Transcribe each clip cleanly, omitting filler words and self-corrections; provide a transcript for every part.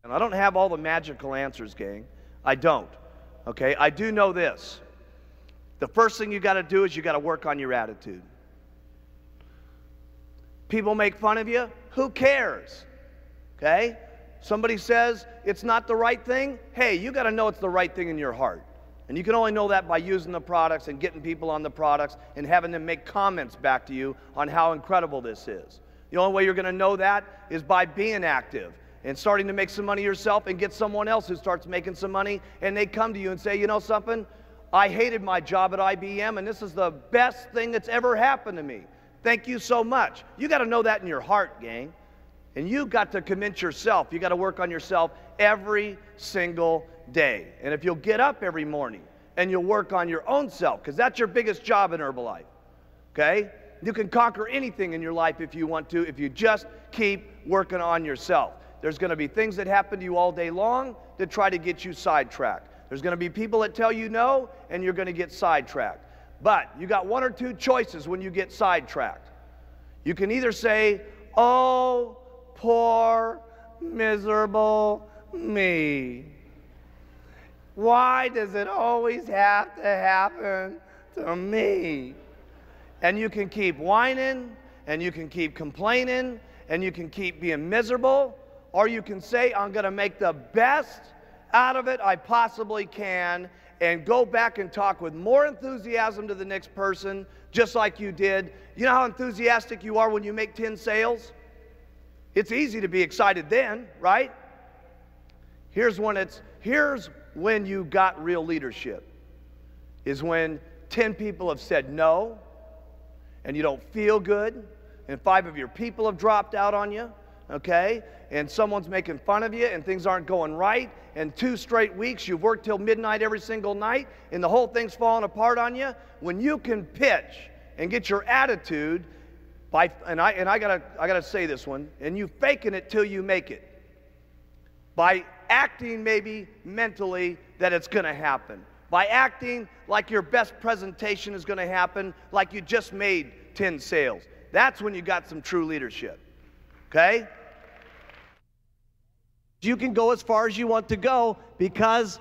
And I don't have all the magical answers, gang. I don't. Okay? I do know this. The first thing you got to do is you got to work on your attitude. People make fun of you. Who cares? Okay? Somebody says it's not the right thing. Hey, you got to know it's the right thing in your heart. And you can only know that by using the products and getting people on the products and having them make comments back to you on how incredible this is. The only way you're going to know that is by being active and starting to make some money yourself and get someone else who starts making some money, and they come to you and say, you know something? I hated my job at IBM, and this is the best thing that's ever happened to me. Thank you so much. You got to know that in your heart, gang. And you got to convince yourself. You got to work on yourself every single day. And if you'll get up every morning and you'll work on your own self, because that's your biggest job in Herbalife, okay? You can conquer anything in your life if you want to, if you just keep working on yourself. There's going to be things that happen to you all day long that try to get you sidetracked. There's going to be people that tell you no, and you're going to get sidetracked. But you got one or two choices when you get sidetracked. You can either say, oh, poor, miserable me. Why does it always have to happen to me? And you can keep whining, and you can keep complaining, and you can keep being miserable, or you can say, I'm going to make the best out of it I possibly can, and go back and talk with more enthusiasm to the next person, just like you did. You know how enthusiastic you are when you make 10 sales? It's easy to be excited then, right? Here's when you got real leadership, is when 10 people have said no, and you don't feel good, and 5 of your people have dropped out on you, okay? And someone's making fun of you, and things aren't going right, and 2 straight weeks you've worked till midnight every single night, and the whole thing's falling apart on you. When you can pitch and get your attitude, and I gotta say this one, and you faking it till you make it, by acting maybe mentally that it's going to happen, by acting like your best presentation is going to happen, like you just made 10 sales. That's when you got some true leadership, okay? You can go as far as you want to go because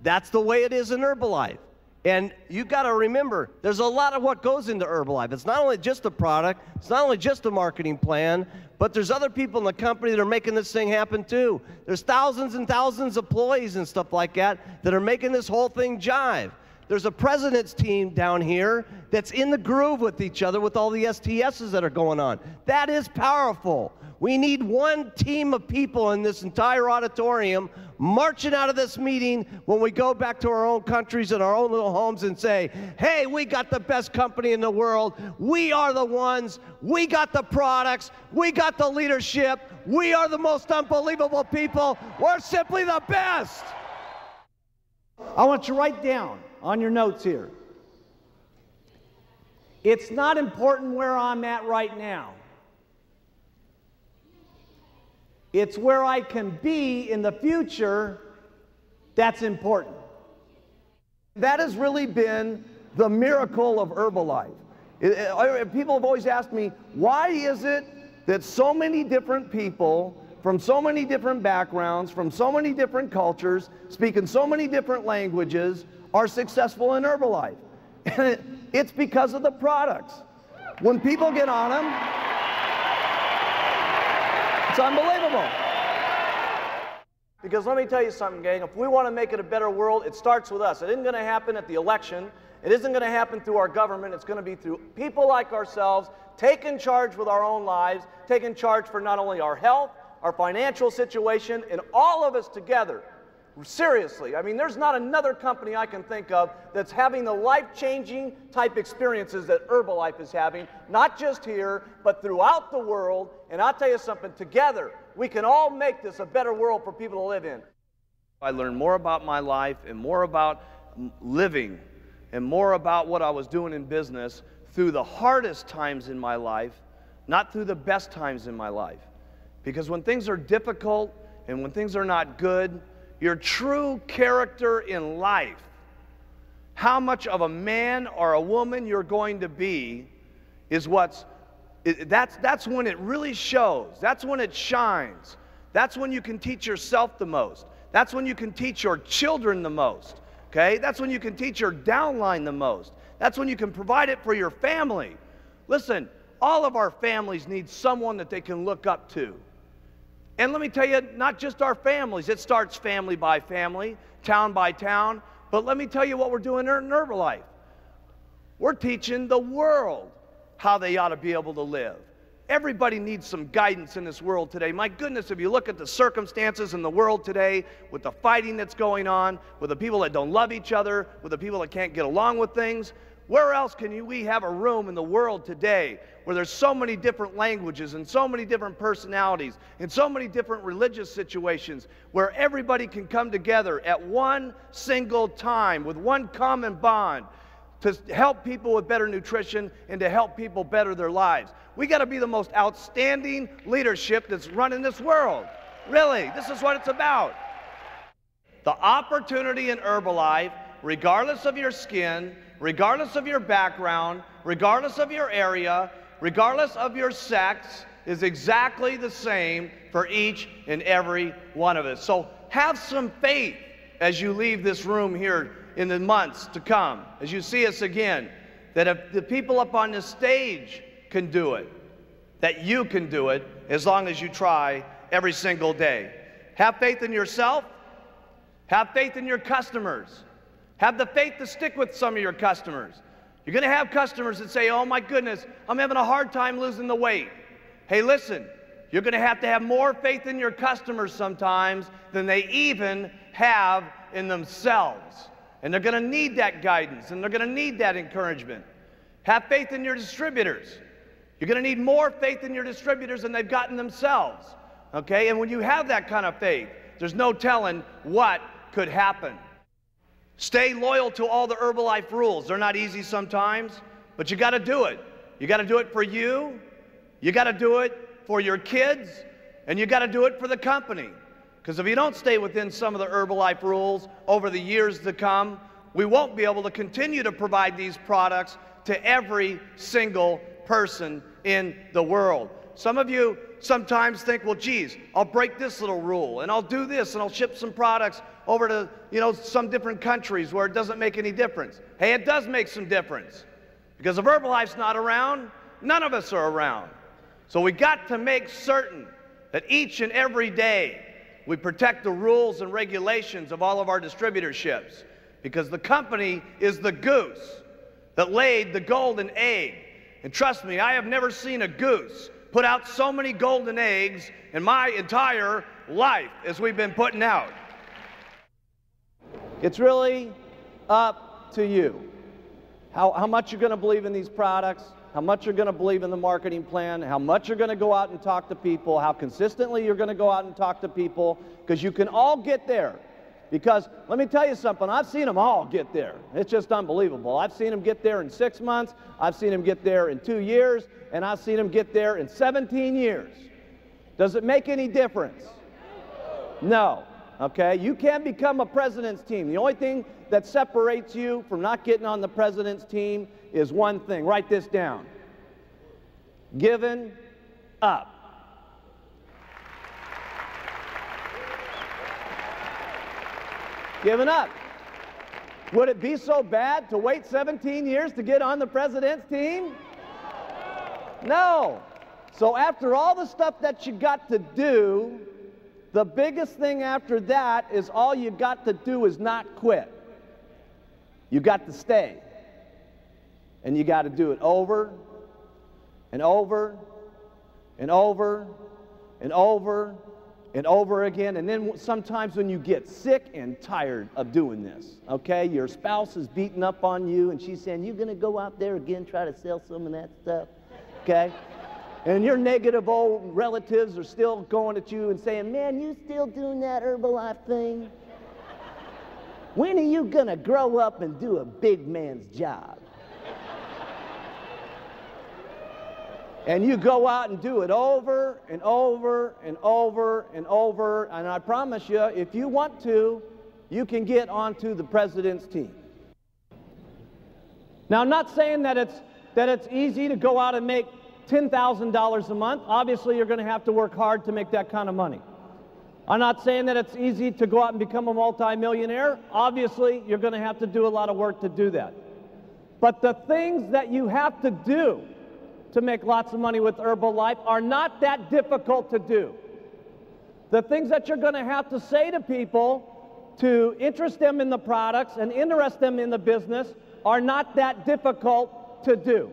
that's the way it is in Herbalife. And you got to remember, there's a lot of what goes into Herbalife. It's not only just the product, it's not only just a marketing plan, but there's other people in the company that are making this thing happen too. There's thousands and thousands of employees and stuff like that are making this whole thing jive. There's a president's team down here that's in the groove with each other with all the STSs that are going on. That is powerful. We need one team of people in this entire auditorium marching out of this meeting when we go back to our own countries and our own little homes and say, hey, we got the best company in the world. We are the ones. We got the products. We got the leadership. We are the most unbelievable people. We're simply the best. I want you to write down on your notes here. It's not important where I'm at right now. It's where I can be in the future that's important. That has really been the miracle of Herbalife. People have always asked me, why is it that so many different people from so many different backgrounds, from so many different cultures, speaking so many different languages, are successful in Herbalife? And it's because of the products. When people get on them, it's unbelievable. Because let me tell you something, gang. If we want to make it a better world, it starts with us. It isn't going to happen at the election. It isn't going to happen through our government. It's going to be through people like ourselves taking charge with our own lives, taking charge for not only our health, our financial situation, and all of us together. Seriously, I mean, there's not another company I can think of that's having the life-changing type experiences that Herbalife is having, not just here, but throughout the world. And I'll tell you something, together, we can all make this a better world for people to live in. I learned more about my life and more about living and more about what I was doing in business through the hardest times in my life, not through the best times in my life. Because when things are difficult and when things are not good, your true character in life, how much of a man or a woman you're going to be, is that's when it really shows. That's when it shines. That's when you can teach yourself the most. That's when you can teach your children the most. Okay? That's when you can teach your downline the most. That's when you can provide it for your family. Listen, all of our families need someone that they can look up to. And let me tell you, not just our families. It starts family by family, town by town. But let me tell you what we're doing in Herbalife. We're teaching the world how they ought to be able to live. Everybody needs some guidance in this world today. My goodness, if you look at the circumstances in the world today, with the fighting that's going on, with the people that don't love each other, with the people that can't get along with things, where else can we have a room in the world today where there's so many different languages and so many different personalities and so many different religious situations where everybody can come together at one single time with one common bond to help people with better nutrition and to help people better their lives? We got to be the most outstanding leadership that's running this world. Really, this is what it's about. The opportunity in Herbalife, regardless of your skin, regardless of your background, regardless of your area, regardless of your sex, is exactly the same for each and every one of us. So have some faith as you leave this room here in the months to come, as you see us again, that if the people up on this stage can do it, that you can do it as long as you try every single day. Have faith in yourself. Have faith in your customers. Have the faith to stick with some of your customers. You're going to have customers that say, oh my goodness, I'm having a hard time losing the weight. Hey, listen, you're going to have more faith in your customers sometimes than they even have in themselves. And they're going to need that guidance, and they're going to need that encouragement. Have faith in your distributors. You're going to need more faith in your distributors than they've gotten themselves. Okay? And when you have that kind of faith, there's no telling what could happen. Stay loyal to all the Herbalife rules. They're not easy sometimes, but you got to do it. You got to do it for you. You got to do it for your kids, and you got to do it for the company. Because if you don't stay within some of the Herbalife rules over the years to come, we won't be able to continue to provide these products to every single person in the world. Some of you sometimes think, well, geez, I'll break this little rule, and I'll do this, and I'll ship some products over to, some different countries where it doesn't make any difference. Hey, it does make some difference. Because if Herbalife's not around, none of us are around. So we got to make certain that each and every day we protect the rules and regulations of all of our distributorships, because the company is the goose that laid the golden egg. And trust me, I have never seen a goose put out so many golden eggs in my entire life as we've been putting out. It's really up to you. How much you're going to believe in these products, how much you're going to believe in the marketing plan, how much you're going to go out and talk to people, how consistently you're going to go out and talk to people, because you can all get there. Because let me tell you something, I've seen them all get there. It's just unbelievable. I've seen them get there in 6 months, I've seen them get there in 2 years, and I've seen them get there in 17 years. Does it make any difference? No. Okay? You can't become a president's team. The only thing that separates you from not getting on the president's team is one thing. Write this down. Giving up. Giving up. Would it be so bad to wait 17 years to get on the president's team? No. So after all the stuff that you got to do, the biggest thing after that is all you got to do is not quit. You got to stay. And you got to do it over and over and over and over and over again. And then sometimes when you get sick and tired of doing this, okay, your spouse is beating up on you and she's saying, you going to go out there again, try to sell some of that stuff, okay? And your negative old relatives are still going at you and saying, man, you still doing that Herbalife thing? When are you going to grow up and do a big man's job? And you go out and do it over and over and over and over, and I promise you, if you want to, you can get onto the president's team. Now, I'm not saying that it's easy to go out and make $10,000 a month. Obviously, you're going to have to work hard to make that kind of money. I'm not saying that it's easy to go out and become a multimillionaire. Obviously, you're going to have to do a lot of work to do that. But the things that you have to do to make lots of money with Herbalife are not that difficult to do. The things that you're going to have to say to people to interest them in the products and interest them in the business are not that difficult to do.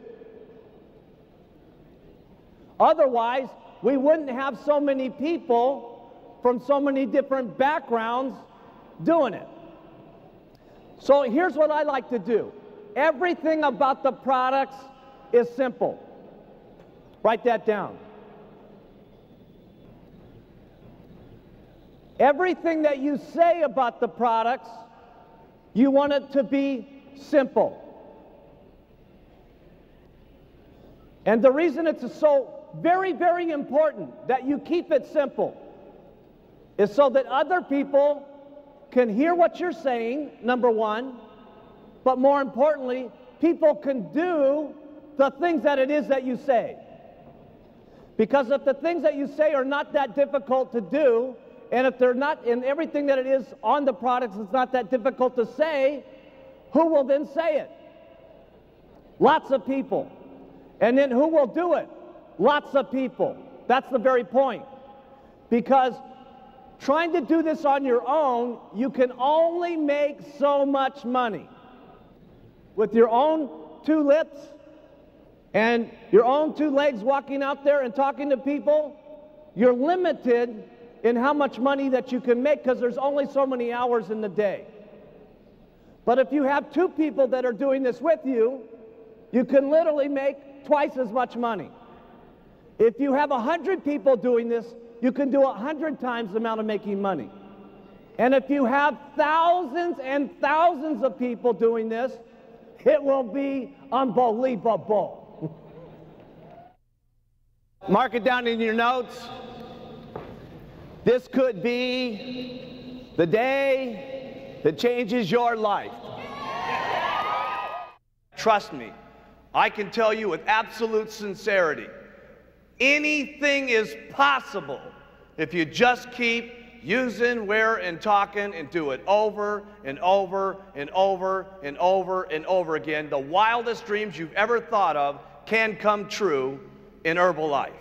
Otherwise, we wouldn't have so many people from so many different backgrounds doing it. So here's what I like to do. Everything about the products is simple. Write that down. Everything that you say about the products, you want it to be simple. And the reason it's so very, very important that you keep it simple is so that other people can hear what you're saying, number one, but more importantly, people can do the things that it is that you say. Because if the things that you say are not that difficult to do, and if they're not in everything that it is on the products, it's not that difficult to say, who will then say it? Lots of people. And then who will do it? Lots of people. That's the very point. Because trying to do this on your own, you can only make so much money. With your own two lips and your own two legs walking out there and talking to people, you're limited in how much money that you can make because there's only so many hours in the day. But if you have two people that are doing this with you, you can literally make twice as much money. If you have 100 people doing this, you can do 100 times the amount of making money. And if you have thousands and thousands of people doing this, it will be unbelievable. Mark it down in your notes. This could be the day that changes your life. Trust me, I can tell you with absolute sincerity, anything is possible if you just keep using, where, and talking and do it over and over and over and over and over again. The wildest dreams you've ever thought of can come true in Herbalife.